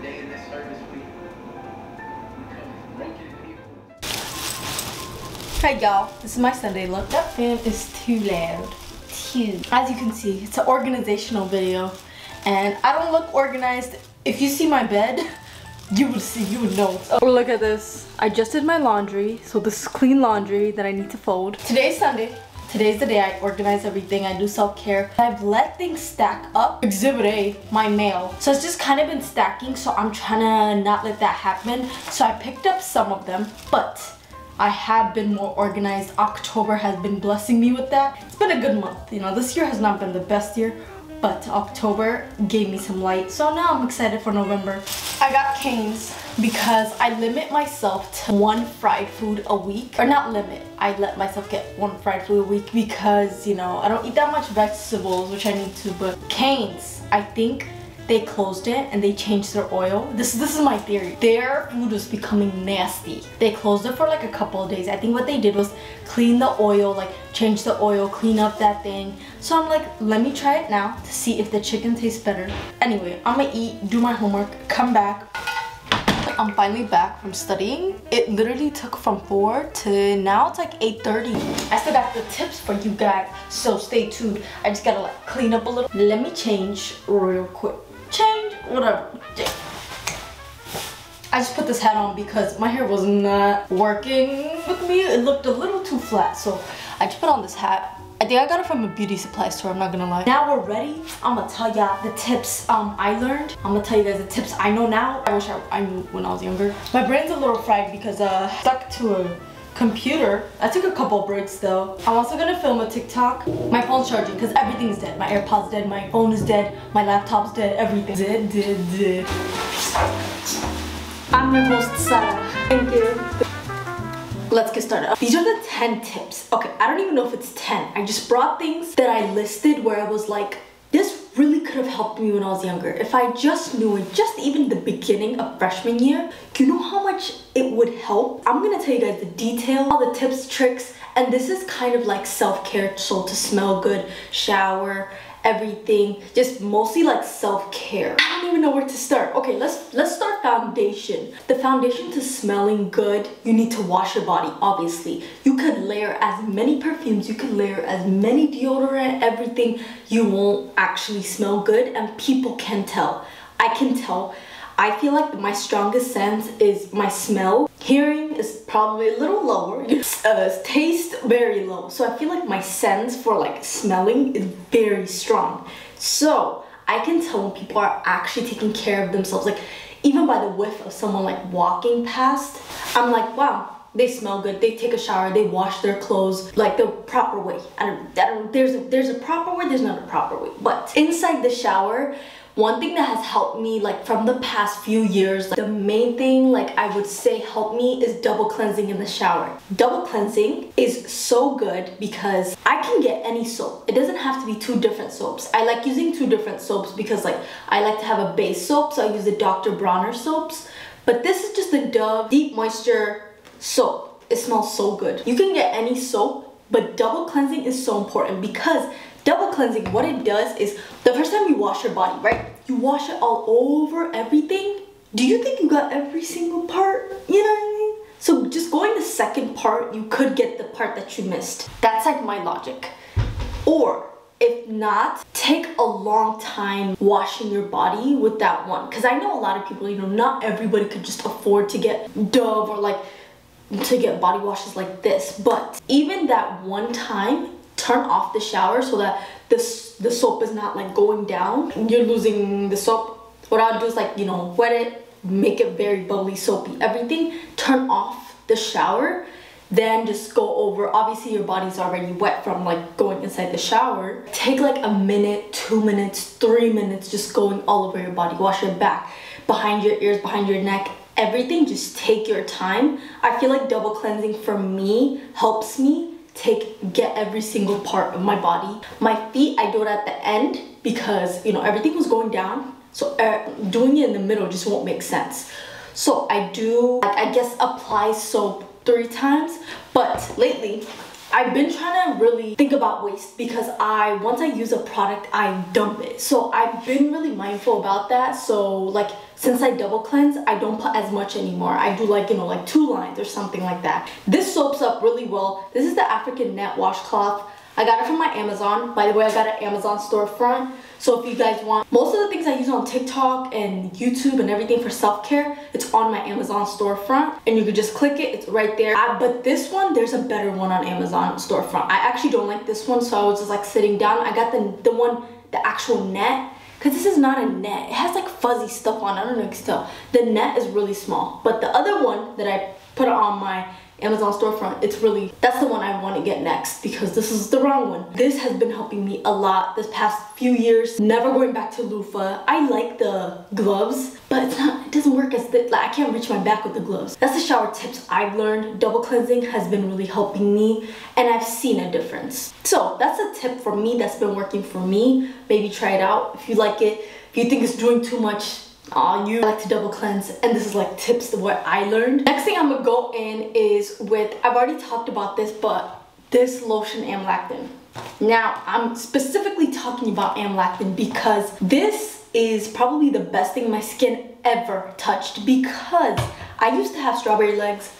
day in this service, we come broken people. Hey y'all, this is my Sunday look. That fan is too loud. As you can see, it's an organizational video, and I don't look organized. If you see my bed, you would know. Oh, look at this. I just did my laundry, so this is clean laundry that I need to fold. Today's Sunday. Today's the day I organize everything. I do self-care. I've let things stack up. Exhibit A, my mail. So it's just kind of been stacking, so I'm trying to not let that happen. So I picked up some of them, but I have been more organized. October has been blessing me with that. It's been a good month. You know, this year has not been the best year, but October gave me some light. So now I'm excited for November. I got Cane's because I limit myself to one fried food a week. Or not limit, I let myself get one fried food a week because, you know, I don't eat that much vegetables, which I need to, but Cane's, I think they closed it and they changed their oil. This is my theory. Their food was becoming nasty. They closed it for like a couple of days. I think what they did was clean the oil, like change the oil, clean up that thing. So I'm like, let me try it now to see if the chicken tastes better. Anyway, I'm gonna eat, do my homework, come back. I'm finally back from studying. It literally took from 4 to now it's like 8:30. I still got the tips for you guys, so stay tuned. I just gotta like clean up a little. Let me change real quick. Change, whatever. I just put this hat on because my hair was not working with me. It looked a little too flat, so I just put on this hat. I think I got it from a beauty supply store, I'm not gonna lie. Now we're ready. I'm gonna tell y'all the tips I learned. I'm gonna tell you guys the tips I know now. I wish I knew when I was younger. My brain's a little fried because stuck to a computer. I took a couple breaks though. I'm also gonna film a TikTok. My phone's charging because everything's dead. My AirPod's dead, my phone is dead, my laptop's dead, everything. Dead. I'm your host, Sarah. Thank you. Let's get started. These are the 10 tips. Okay, I don't even know if it's 10. I just brought things that I listed where I was like, this really could have helped me when I was younger. If I just knew it, just even the beginning of freshman year, you know how much it would help? I'm gonna tell you guys the detail, all the tips, tricks, and this is kind of like self-care, so to smell good, shower, everything, just mostly like self-care. I don't even know where to start. Okay, let's start foundation. The foundation to smelling good, you need to wash your body, obviously. You could layer as many perfumes, you could layer as many deodorant, everything, you won't actually smell good, and people can tell. I can tell. I feel like my strongest sense is my smell. Hearing is probably a little lower. Taste very low. So I feel like my sense for like smelling is very strong. So I can tell when people are actually taking care of themselves. Like even by the whiff of someone like walking past, I'm like, wow, they smell good. They take a shower, they wash their clothes like the proper way. There's a proper way, there's not a proper way. But inside the shower, one thing that has helped me like from the past few years, like, the main thing like I would say helped me is double cleansing in the shower. Double cleansing is so good because I can get any soap. It doesn't have to be 2 different soaps. I like using 2 different soaps because like I like to have a base soap, so I use the Dr. Bronner soaps. But this is just the Dove Deep Moisture soap. It smells so good. You can get any soap, but double cleansing is so important because double cleansing, what it does is the first time you wash your body, right? You wash it all over everything. Do you think you got every single part? You know what I mean? So just going the second part, you could get the part that you missed. That's like my logic. Or if not, take a long time washing your body with that one. Because I know a lot of people, you know, not everybody could just afford to get Dove or like to get body washes like this. But even that one time, turn off the shower so that the soap is not like going down. You're losing the soap. What I'll do is like, you know, wet it, make it very bubbly, soapy, everything. Turn off the shower, then just go over. Obviously your body's already wet from like going inside the shower. Take like a minute, 2 minutes, 3 minutes, just going all over your body. Wash your back, behind your ears, behind your neck, everything. Just take your time. I feel like double cleansing for me helps me get every single part of my body. My feet, I do it at the end because, you know, everything was going down. So doing it in the middle just won't make sense. So I do, like, I guess apply soap 3 times. But lately, I've been trying to really think about waste because once I use a product, I dump it. So I've been really mindful about that. So like since I double cleanse, I don't put as much anymore. I do like, you know, like 2 lines or something like that. This soaks up really well. This is the African net washcloth. I got it from my Amazon. By the way, I got an Amazon storefront. So if you guys want, most of the things I use on TikTok and YouTube and everything for self-care, it's on my Amazon storefront. And you could just click it, it's right there. But this one, there's a better one on Amazon storefront. I actually don't like this one, so I was just like sitting down. I got the one, the actual net. Because this is not a net. It has like fuzzy stuff on it. I don't know if you can tell. The net is really small. But the other one that I put on my Amazon storefront, that's the one I want to get next because this is the wrong one. This has been helping me a lot this past few years. Never going back to loofah. I like the gloves, but it doesn't work as thick. Like I can't reach my back with the gloves. That's the shower tips I've learned. Double cleansing has been really helping me and I've seen a difference. So that's a tip for me that's been working for me. Maybe try it out if you like it. If you think it's doing too much, you like to double cleanse, and this is like tips of what I learned. Next thing I'm gonna go in is with, I've already talked about this, but this lotion Amlactin. Now I'm specifically talking about Amlactin because this is probably the best thing my skin ever touched, because I used to have strawberry legs.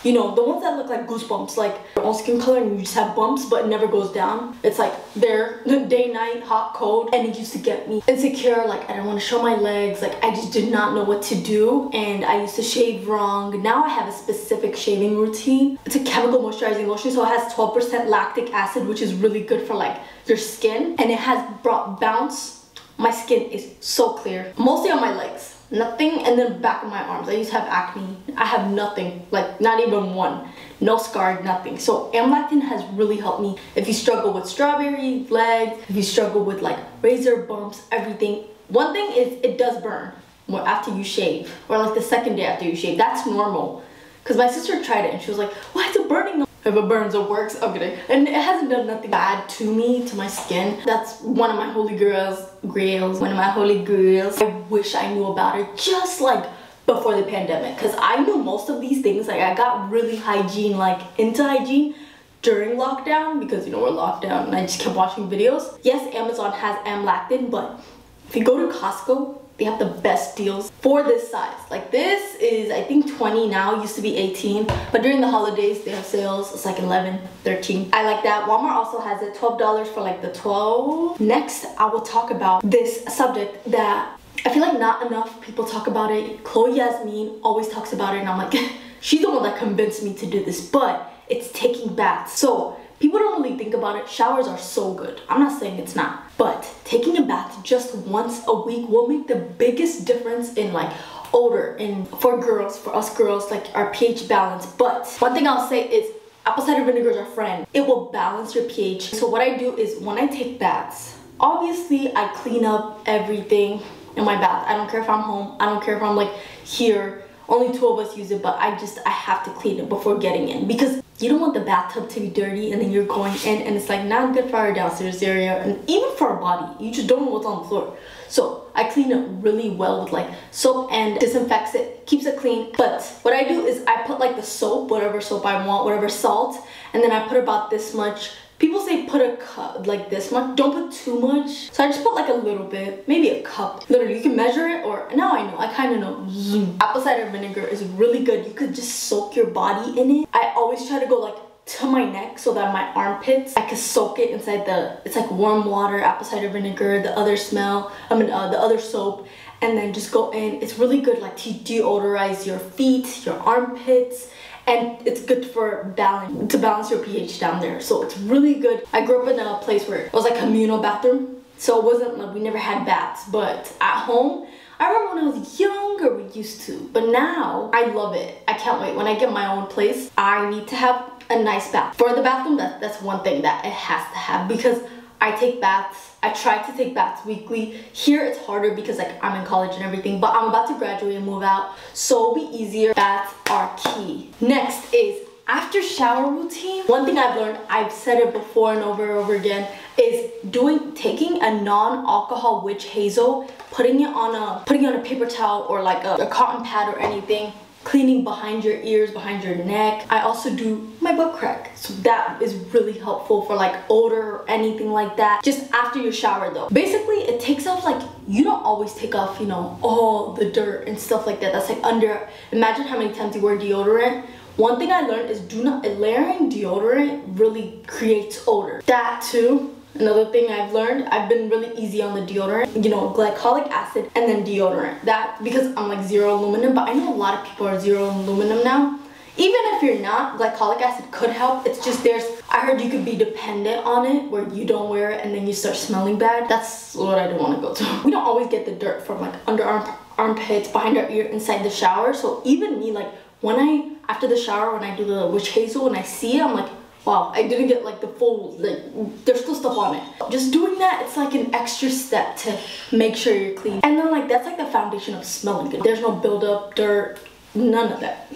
You know, the ones that look like goosebumps, like your own skin color and you just have bumps but it never goes down. It's like they're day, night, hot, cold, and it used to get me insecure. Like I didn't want to show my legs. Like I just did not know what to do, and I used to shave wrong. Now I have a specific shaving routine. It's a chemical moisturizing lotion, so it has 12% lactic acid, which is really good for like your skin, and it has brought bounce. My skin is so clear, mostly on my legs. Nothing, and then back of my arms. I used to have acne. I have nothing, like not even one. No scar, nothing. So Amlactin has really helped me. If you struggle with strawberry legs, if you struggle with like razor bumps, everything. One thing is it does burn after you shave, or like the second day after you shave. That's normal. Because my sister tried it and she was like, why is it burning? If it burns, it works. Okay. And it hasn't done nothing bad to me, to my skin. That's one of my holy grails. One of my holy grails. I wish I knew about it just like before the pandemic, because I knew most of these things. Like I got really hygiene, like into hygiene during lockdown, because you know we're locked down and I just kept watching videos. Yes, Amazon has Amlactin, but if you go to Costco, they have the best deals for this size. Like this is, I think 20 now, used to be 18, but during the holidays they have sales. It's like 11, 13. I like that. Walmart also has it, $12 for like the 12. Next, I will talk about this subject that I feel like not enough people talk about it. Chloe Yasmin always talks about it, and I'm like, she's the one that convinced me to do this, but it's taking baths. So people don't really think about it. Showers are so good. I'm not saying it's not, but taking a bath just once a week will make the biggest difference in like odor, and for girls, for us girls, like our pH balance. But one thing I'll say is apple cider vinegar is our friend. It will balance your pH. So what I do is when I take baths, obviously I clean up everything in my bath. I don't care if I'm home. I don't care if I'm like here. Only 2 of us use it, but I have to clean it before getting in, because you don't want the bathtub to be dirty and then you're going in and it's like not good for our downstairs area, and even for our body. You just don't know what's on the floor. So I clean it really well with like soap and disinfects it, keeps it clean. But what I do is I put like the soap, whatever soap I want, whatever salt, and then I put about this much. People say put a cup like this much. Don't put too much. So I just put like a little bit, maybe a cup. Literally, you can measure it, or now I know, I kind of know. Zoom. Apple cider vinegar is really good. You could just soak your body in it. I always try to go like to my neck so that my armpits, I could soak it inside it's like warm water, apple cider vinegar, the other the other soap, and then just go in. It's really good like to deodorize your feet, your armpits. And it's good for to balance your pH down there. So it's really good. I grew up in a place where it was like communal bathroom. So it wasn't like we never had baths. But at home, I remember when I was younger, we used to. But now, I love it. I can't wait. When I get my own place, I need to have a nice bath. For the bathroom, that's one thing that it has to have, because I take baths. I try to take baths weekly. Here it's harder because like I'm in college and everything, but I'm about to graduate and move out, so it'll be easier. Baths are key. Next is after shower routine. One thing I've learned, I've said it before and over again, is taking a non-alcohol witch hazel, putting it on a paper towel or like a cotton pad or anything, cleaning behind your ears, behind your neck. I also do my butt crack, so that is really helpful for like odor or anything like that. Just after your shower though. Basically, it takes off, like, you don't always take off, you know, all the dirt and stuff like that. That's like under, imagine how many times you wear deodorant. One thing I learned is layering deodorant really creates odor. That too. Another thing I've learned, I've been really easy on the deodorant, you know, glycolic acid and then deodorant. That, because I'm like 0 aluminum, but I know a lot of people are 0 aluminum now. Even if you're not, glycolic acid could help. It's just I heard you could be dependent on it where you don't wear it and then you start smelling bad. That's what I don't want to go to. We don't always get the dirt from like under our armpits, behind our ear, inside the shower. So even me, like after the shower, when I do the witch hazel, when I see it, I'm like, wow, I didn't get like the full, like, there's still stuff on it. Just doing that, it's like an extra step to make sure you're clean. And then like, that's like the foundation of smelling good. There's no buildup, dirt, none of that.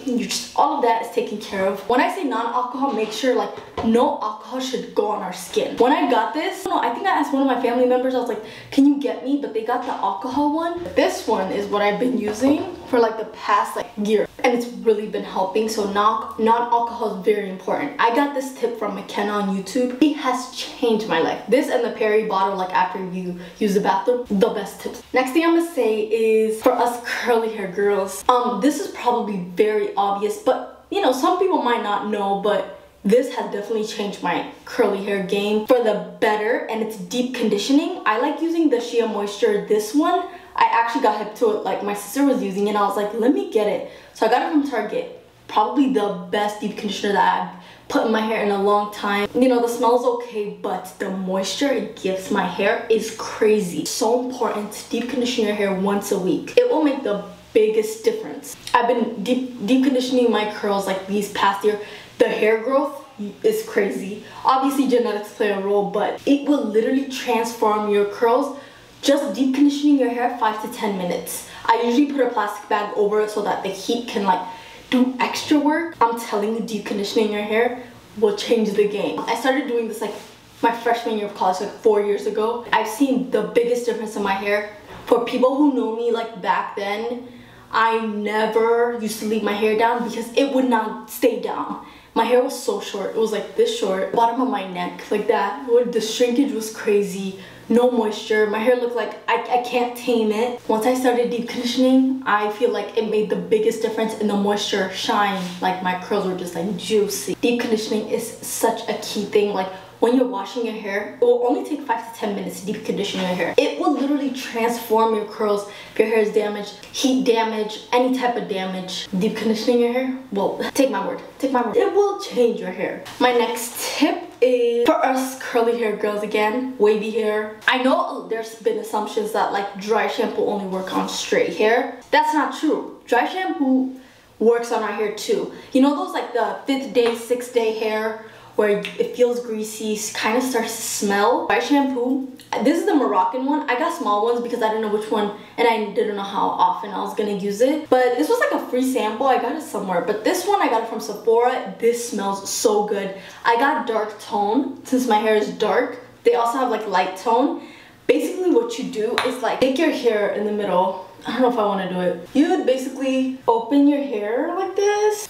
All of that is taken care of. When I say non-alcohol, make sure like no alcohol should go on our skin. When I got this, I think I asked one of my family members, I was like, can you get me? But they got the alcohol one. This one is what I've been using for like the past like year, and it's really been helping. So non-alcohol is very important. I got this tip from McKenna on YouTube. It has changed my life. This and the Perry bottle, like after you use the bathroom, the best tips. Next thing I'm gonna say is for us curly hair girls, this is probably very obvious, but you know, some people might not know, but this has definitely changed my curly hair game for the better, and it's deep conditioning. I like using the Shea Moisture, this one. I actually got hip to it, like my sister was using it and I was like, let me get it. So I got it from Target. Probably the best deep conditioner that I've put in my hair in a long time. You know, the smell's okay, but the moisture it gives my hair is crazy. So important to deep condition your hair once a week. It will make the biggest difference. I've been deep conditioning my curls like these past year. The hair growth is crazy. Obviously genetics play a role, but it will literally transform your curls. Just deep conditioning your hair 5 to 10 minutes. I usually put a plastic bag over it so that the heat can like do extra work. I'm telling you, deep conditioning your hair will change the game. I started doing this like my freshman year of college, like 4 years ago. I've seen the biggest difference in my hair. For people who know me like back then, I never used to leave my hair down because it would not stay down. My hair was so short. It was like this short, bottom of my neck, like that. The shrinkage was crazy. No moisture. My hair looked like I can't tame it. Once I started deep conditioning, I feel like it made the biggest difference in the moisture shine. Like my curls were just like juicy. Deep conditioning is such a key thing. Like when you're washing your hair, it will only take 5 to 10 minutes to deep condition your hair. It will literally transform your curls if your hair is damaged, heat damage, any type of damage. Deep conditioning your hair, well, take my word, take my word. It will change your hair. My next tip is for us curly hair girls again, wavy hair. I know there's been assumptions that like dry shampoo only work on straight hair. That's not true. Dry shampoo works on our hair too. You know those like the 5th day, 6th day hair where it feels greasy, kind of starts to smell? Dry shampoo, this is the Moroccan one. I got small ones because I didn't know which one and I didn't know how often I was gonna use it. But this was like a free sample. I got it somewhere. But this one I got it from Sephora. This smells so good. I got dark tone since my hair is dark. They also have like light tone. Basically what you do is like take your hair in the middle. I don't know if I want to do it. You would basically open your hair like this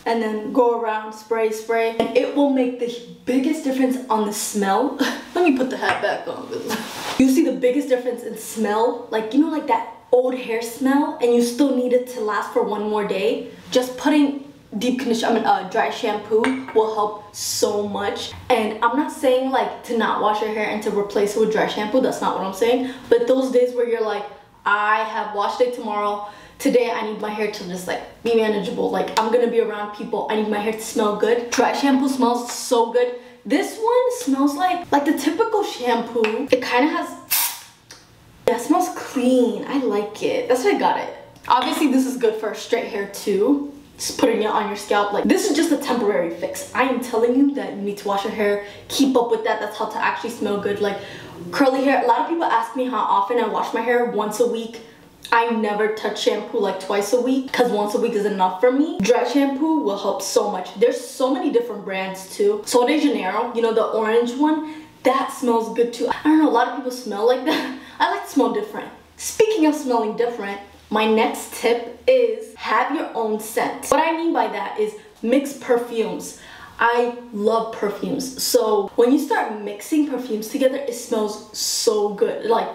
and then go around, spray, and it will make the biggest difference on the smell. Let me put the hat back on. You see the biggest difference in smell, like, you know, like that old hair smell, and you still need it to last for one more day. Just putting dry shampoo will help so much. And I'm not saying like to not wash your hair and to replace it with dry shampoo. That's not what I'm saying. But those days where you're like, I have wash day tomorrow, today I need my hair to just like be manageable. Like I'm gonna be around people, I need my hair to smell good. Dry shampoo smells so good. This one smells like the typical shampoo. It kind of has, yeah, it smells clean. I like it. That's why I got it. Obviously this is good for straight hair too. Just putting it on your scalp. Like this is just a temporary fix. I am telling you that you need to wash your hair. Keep up with that. That's how to actually smell good. Like curly hair, a lot of people ask me how often I wash my hair. Once a week. I never touch shampoo like twice a week because once a week is enough for me. Dry shampoo will help so much. There's so many different brands too. Sol de Janeiro, you know, the orange one, that smells good too. I don't know, a lot of people smell like that. I like to smell different. Speaking of smelling different, My next tip is have your own scent. What I mean by that is mix perfumes. I love perfumes. So when you start mixing perfumes together, it smells so good. Like,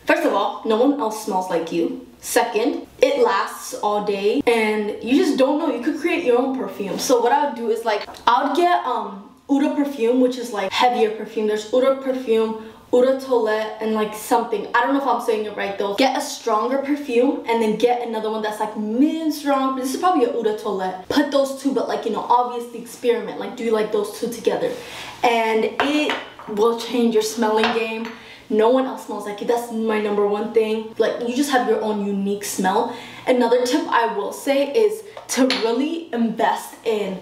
first of all, no one else smells like you. Second, it lasts all day and you just don't know. You could create your own perfume. So what I would do is like, I would get Eau de Perfume, which is like heavier perfume. There's Eau de Perfume, Eau de Toilette, and like something. I don't know if I'm saying it right though. Get a stronger perfume and then get another one that's like mid-strong. This is probably a Eau de Toilette. Put those two, but like, you know, obviously experiment. Like, do you like those two together? And it will change your smelling game. No one else smells like you. That's my number one thing. Like, you just have your own unique smell. Another tip I will say is to really invest in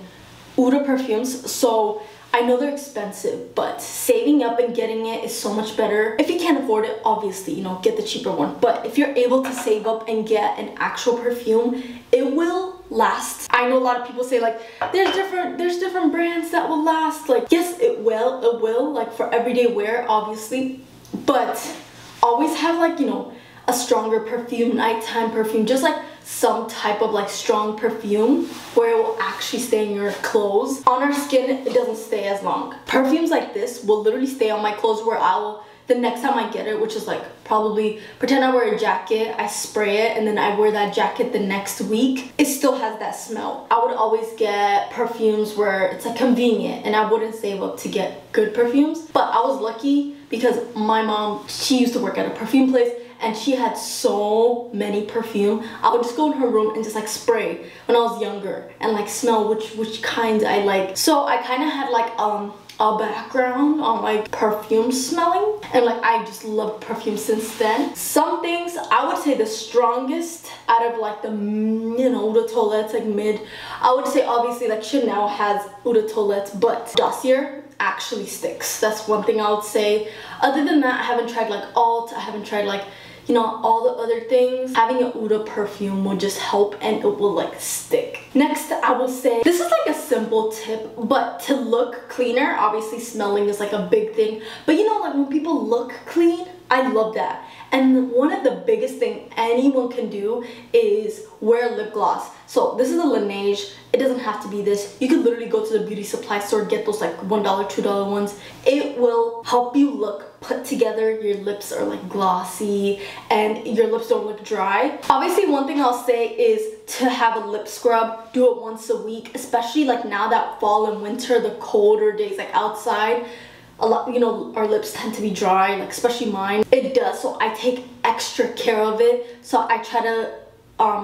Eau de Perfumes. So I know they're expensive, but saving up and getting it is so much better. If you can't afford it, obviously, you know, get the cheaper one. But if you're able to save up and get an actual perfume, it will last. I know a lot of people say like, there's different brands that will last. Like, yes, it will, like for everyday wear, obviously. But always have like, you know, a stronger perfume, nighttime perfume, just like some type of like strong perfume where it will actually stay in your clothes. On our skin, it doesn't stay as long. Perfumes like this will literally stay on my clothes where I will, the next time I get it, which is like probably, pretend I wear a jacket, I spray it, and then I wear that jacket the next week, it still has that smell. I would always get perfumes where it's like convenient and I wouldn't save up to get good perfumes. But I was lucky because my mom, she used to work at a perfume place and she had so many perfume. I would just go in her room and just like spray when I was younger and like smell which kinds I like. So I kind of had like a background on like perfume smelling, and like I just loved perfume since then. Some things I would say the strongest out of like the, you know, Eau de Toilette, like mid, I would say obviously like Chanel has Eau de Toilette, but Dossier actually sticks. That's one thing I would say. Other than that, I haven't tried like Alt, I haven't tried like, you know, all the other things. Having an Eau de Perfume will just help and it will like stick. Next, I will say, this is like a simple tip, but to look cleaner, obviously smelling is like a big thing. But you know, like when people look clean, I love that. And one of the biggest thing anyone can do is wear lip gloss. So this is a Laneige. It doesn't have to be this. You could literally go to the beauty supply store, get those like $1, $2 ones. It will help you look put together. Your lips are like glossy and your lips don't look dry. Obviously, one thing I'll say is to have a lip scrub. Do it once a week, especially like now that fall and winter, the colder days like outside. A lot, you know, our lips tend to be dry, like especially mine. It does, so I take extra care of it. So I try to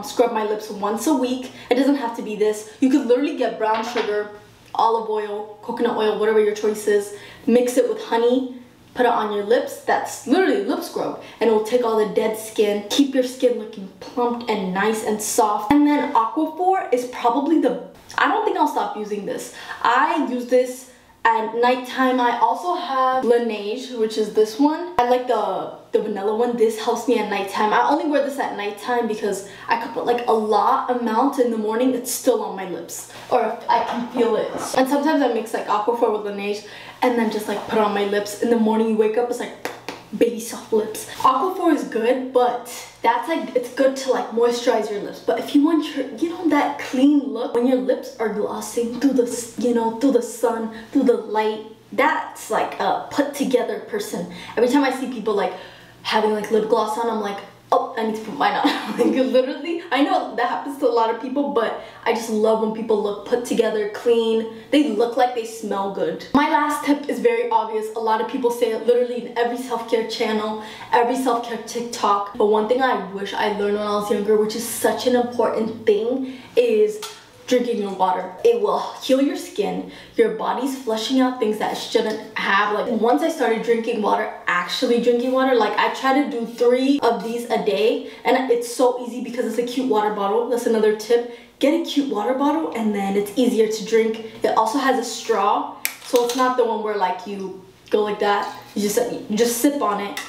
scrub my lips once a week. It doesn't have to be this. You could literally get brown sugar, olive oil, coconut oil, whatever your choice is. Mix it with honey, put it on your lips. That's literally lip scrub, and it will take all the dead skin, keep your skin looking plump and nice and soft. And then Aquaphor is probably the, I don't think I'll stop using this. I use this at nighttime. I also have Laneige, which is this one. I like the vanilla one. This helps me at nighttime. I only wear this at nighttime because I could put like a lot amount in the morning. It's still on my lips, or I can feel it. And sometimes I mix like Aquaphor with Laneige and then just like put it on my lips. In the morning you wake up, it's like baby soft lips. Aquaphor is good, but that's like, it's good to like moisturize your lips. But if you want your, you know, that clean look when your lips are glossing through the, you know, through the sun, through the light, that's like a put together person. Every time I see people like having like lip gloss on, I'm like, oh, I need to put mine on. Like literally, I know that happens to a lot of people, but I just love when people look put together, clean. They look like they smell good. My last tip is very obvious. A lot of people say it literally in every self-care channel, every self-care TikTok. But one thing I wish I learned when I was younger, which is such an important thing, is drinking your water. It will heal your skin. Your body's flushing out things that it shouldn't have. Like once I started drinking water, actually drinking water, like I try to do 3 of these a day, and it's so easy because it's a cute water bottle. That's another tip. Get a cute water bottle and then it's easier to drink. It also has a straw, so it's not the one where like you go like that. You just sip on it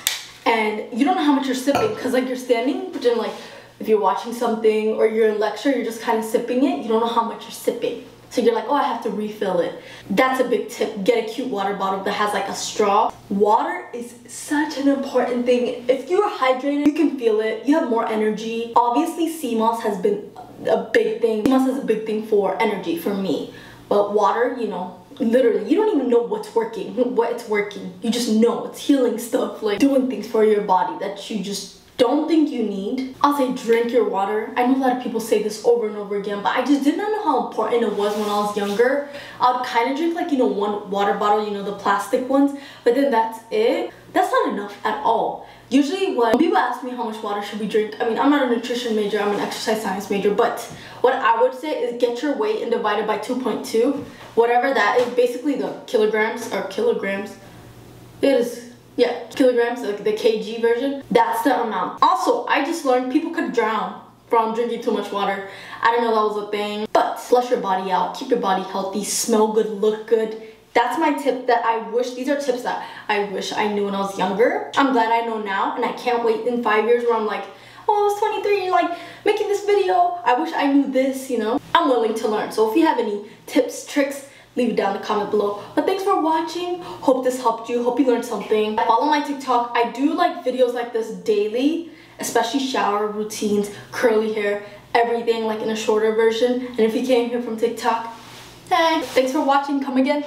and you don't know how much you're sipping because like you're standing, pretend like if you're watching something or you're in lecture, you're just kind of sipping it. You don't know how much you're sipping. So you're like, oh, I have to refill it. That's a big tip. Get a cute water bottle that has like a straw. Water is such an important thing. If you're hydrated, you can feel it. You have more energy. Obviously, sea moss has been a big thing. Sea moss is a big thing for energy for me. But water, you know, literally, you don't even know what's working, what it's working. You just know it's healing stuff, like doing things for your body that you just don't think you need. I'll say drink your water. I know a lot of people say this over and over again, but I just did not know how important it was when I was younger. I would kind of drink like, you know, one water bottle, you know, the plastic ones, but then that's it. That's not enough at all. Usually when people ask me how much water should we drink, I mean, I'm not a nutrition major, I'm an exercise science major, but what I would say is get your weight and divide it by 2.2. Whatever that is, basically the kilograms. It is, yeah, kilograms, like the kg version. That's the amount. Also, I just learned people could drown from drinking too much water. I didn't know that was a thing. But flush your body out, keep your body healthy, smell good, look good. That's my tip that I wish, these are tips that I wish I knew when I was younger. I'm glad I know now, and I can't wait in 5 years where I'm like, oh, I was 23, like making this video. I wish I knew this, you know. I'm willing to learn. So if you have any tips, tricks, leave it down in the comment below. But thanks for watching. Hope this helped you. Hope you learned something. Follow my TikTok. I do like videos like this daily, especially shower routines, curly hair, everything like in a shorter version. And if you came here from TikTok, hey, thanks for watching. Come again.